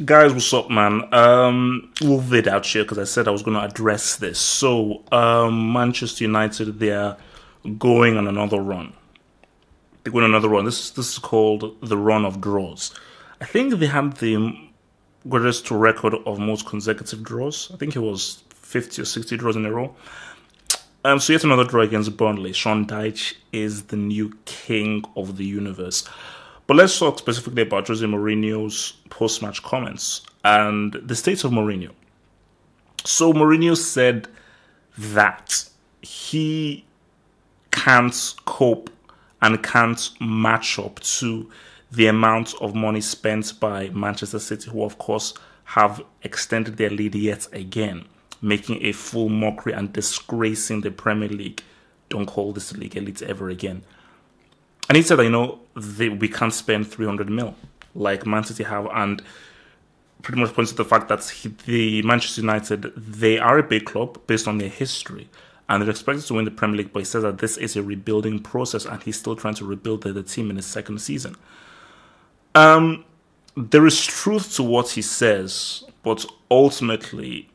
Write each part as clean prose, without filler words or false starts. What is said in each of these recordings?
Guys, what's up, man? We'll vid out here because I said I was going to address this. So, Manchester United, they're going on another run. They're going on another run. This is called the run of draws. I think they had the greatest record of most consecutive draws. I think it was 50 or 60 draws in a row. So yet another draw against Burnley. Sean Dyche is the new king of the universe. But let's talk specifically about Jose Mourinho's post-match comments and the state of Mourinho. So Mourinho said that he can't cope and can't match up to the amount of money spent by Manchester City, who of course have extended their lead yet again, making a full mockery and disgracing the Premier League. Don't call this league elite ever again. And he said that, we can't spend 300 mil like Man City have, and pretty much points to the fact that the Manchester United, they are a big club based on their history, and they're expected to win the Premier League, but he says that this is a rebuilding process, and he's still trying to rebuild the team in his second season. There is truth to what he says, but ultimately,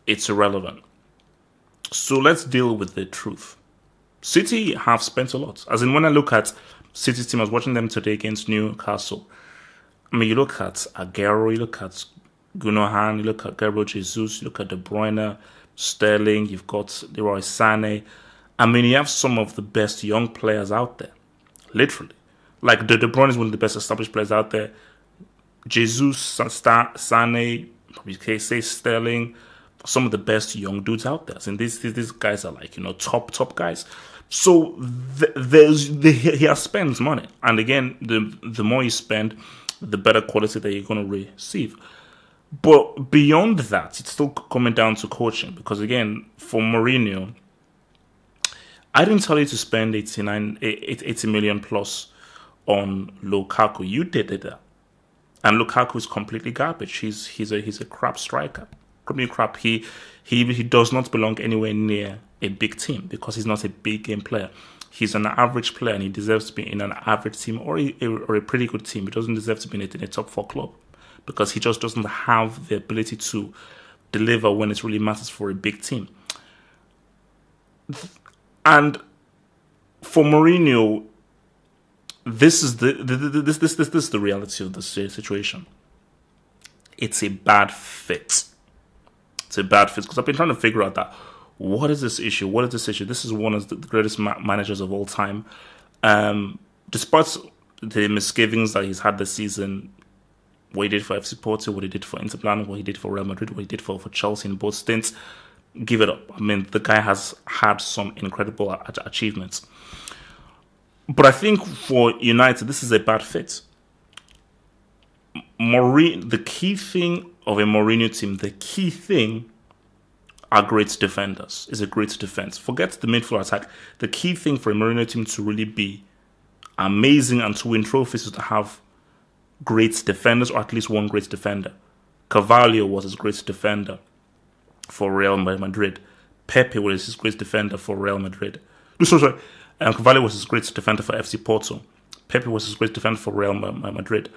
it's irrelevant. So let's deal with the truth. City have spent a lot. As in, when I look at City's team, I was watching them today against Newcastle. I mean, you look at Aguero, you look at Gundogan, you look at Gabriel Jesus, you look at De Bruyne, Sterling, you've got Leroy Sané. I mean, you have some of the best young players out there, literally. Like, De Bruyne is one of the best established players out there. Jesus, Sané, probably say Sterling, some of the best young dudes out there. And these guys are like, top guys. So he has spent money. And again, the more you spend, the better quality that you're going to receive. But beyond that, it's still coming down to coaching. Because again, for Mourinho, I didn't tell you to spend 80 million plus on Lukaku. You did it. And Lukaku is completely garbage. He's a crap striker. Crap. He does not belong anywhere near a big team because he's not a big game player. He's an average player and he deserves to be in an average team or a pretty good team. He doesn't deserve to be in a top 4 club because he just doesn't have the ability to deliver when it really matters for a big team. And for Mourinho, this is the reality of the situation. It's a bad fit. It's a bad fit because I've been trying to figure out that what is this issue? What is this issue? This is one of the greatest managers of all time. Despite the misgivings that he's had this season, what he did for FC Porto, what he did for Inter Milan, what he did for Real Madrid, what he did for Chelsea in both stints, give it up. I mean, the guy has had some incredible achievements. But I think for United, this is a bad fit. The key thing of a Mourinho team, the key thing are great defenders, is a great defense. Forget the midfield attack. The key thing for a Mourinho team to really be amazing and to win trophies is to have great defenders, or at least one great defender. Carvalho was his great defender for Real Madrid. Pepe was his great defender for Real Madrid. Carvalho was his great defender for FC Porto. Pepe was his great defender for Real Madrid.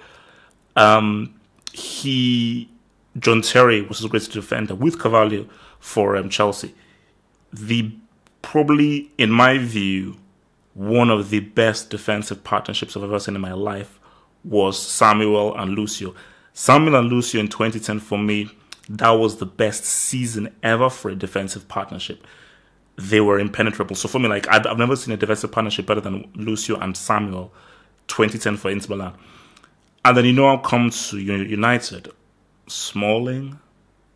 John Terry was his greatest defender with Carvalho for Chelsea. Probably, in my view, one of the best defensive partnerships I've ever seen in my life was Samuel and Lucio. Samuel and Lucio in 2010, for me, that was the best season ever for a defensive partnership. They were impenetrable. So for me, I've never seen a defensive partnership better than Lucio and Samuel, 2010 for Inter Milan. And then I'll come to United, Smalling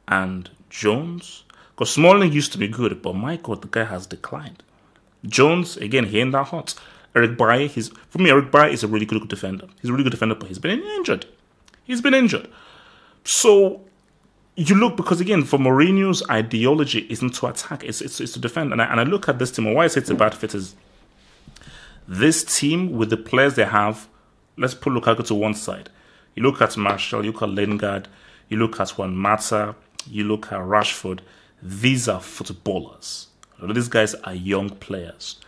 and Jones. Because Smalling used to be good, but my God, the guy has declined. Jones, again, he ain't that hot. Eric Bailly, for me, Eric Bailly is a really good defender. He's a really good defender, but he's been injured. So you look, because again, for Mourinho's ideology isn't to attack, it's to defend. And I look at this team, and why I say it's a bad fit is this team with the players they have. Let's put Lukaku to one side. You look at Martial, you look at Lingard, you look at Juan Mata, you look at Rashford. These are footballers. These guys are young players.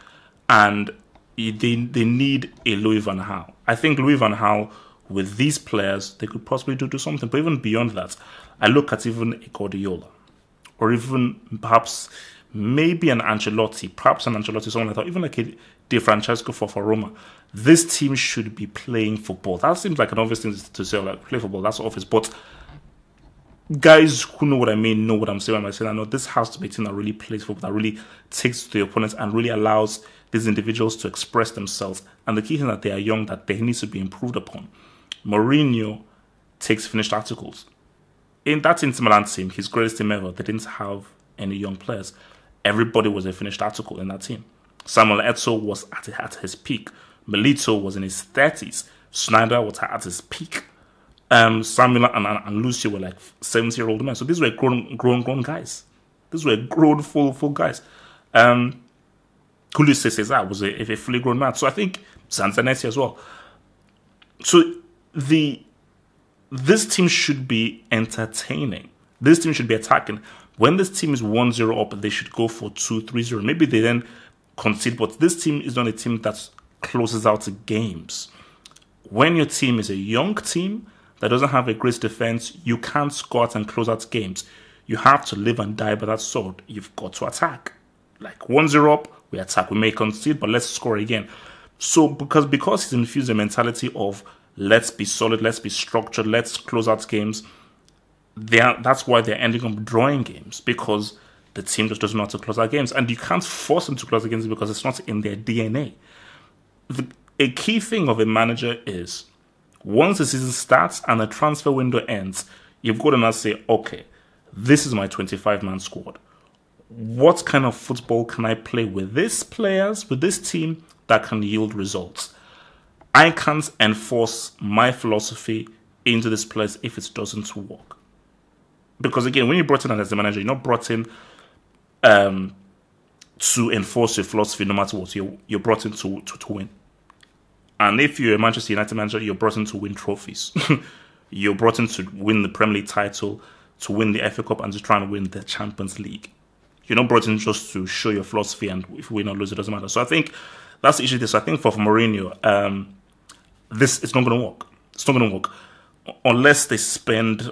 And they need a Louis van Gaal. I think Louis van Gaal with these players, they could possibly do something. But even beyond that, I look at even a Guardiola, or even perhaps maybe an Ancelotti, someone like that, even like a Di Francesco for Roma. This team should be playing football. That seems like an obvious thing to say, like play football, that's obvious. But guys who know what I mean know what I'm saying when I say that. No, this has to be a team that really plays football, that really takes to the opponents and really allows these individuals to express themselves. And the key thing that they are young, that they need to be improved upon. Mourinho takes finished articles. In that Inter Milan team, his greatest team ever, they didn't have any young players. Everybody was a finished article in that team. Samuel Eto'o was at his peak. Milito was in his 30s. Snyder was at his peak. Samuel and Lucio were like 70-year-old men. So these were grown guys. These were grown, full guys. Julio Cesar was a fully grown man. So I think Zanzanetti as well. So this team should be entertaining. This team should be attacking. When this team is 1-0 up, they should go for 2-3-0. Maybe they then concede, but this team is not a team that closes out games. When your team is a young team that doesn't have a great defense, you can't score out and close out games. You have to live and die by that sword. You've got to attack. Like 1-0 up, we attack. We may concede, but let's score again. So because he's infused a mentality of let's be solid, let's be structured, let's close out games, that's why they're ending up drawing games, because the team just doesn't know how to close out games. And you can't force them to close out games because it's not in their DNA. A key thing of a manager is once the season starts and the transfer window ends, you've got to now say, okay, this is my 25-man squad. What kind of football can I play with these players, with this team that can yield results? I can't enforce my philosophy into this place if it doesn't work. Because again, when you're brought in as a manager, you're not brought in to enforce your philosophy no matter what. You're brought in to win. And if you're a Manchester United manager, you're brought in to win trophies. You're brought in to win the Premier League title, to win the FA Cup, and to try and win the Champions League. You're not brought in just to show your philosophy, and if we win or lose, it doesn't matter. So I think that's the issue there. So I think for Mourinho, it's not going to work. It's not going to work unless they spend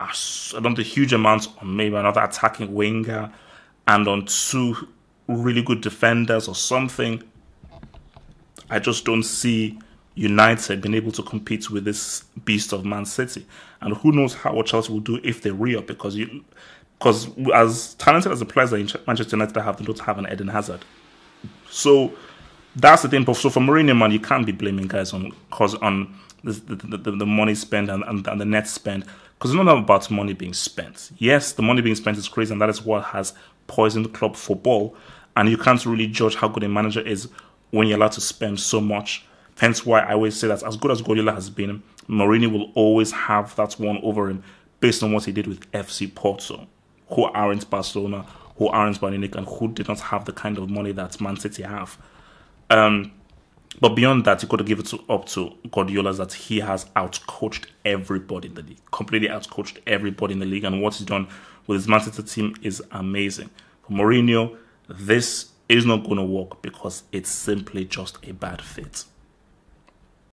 a huge amounts on maybe another attacking winger and on two really good defenders or something. I just don't see United being able to compete with this beast of Man City. And who knows what Chelsea will do if they re-up, because as talented as the players that Manchester United have, they don't have an Eden Hazard. So that's the thing. So for Mourinho, man, you can't be blaming guys on the money spent and the net spent, because it's not about money being spent. Yes, the money being spent is crazy, and that is what has poisoned club football. And you can't really judge how good a manager is when you're allowed to spend so much. Hence why I always say that as good as Guardiola has been, Mourinho will always have that one over him based on what he did with FC Porto, who aren't Barcelona, who aren't Bayern Munich, and who did not have the kind of money that Man City have. But beyond that, you've got to give it up to Guardiola that he has outcoached everybody in the league, completely outcoached everybody in the league, and what he's done with his Man City team is amazing. For Mourinho, this is not going to work because it's simply just a bad fit.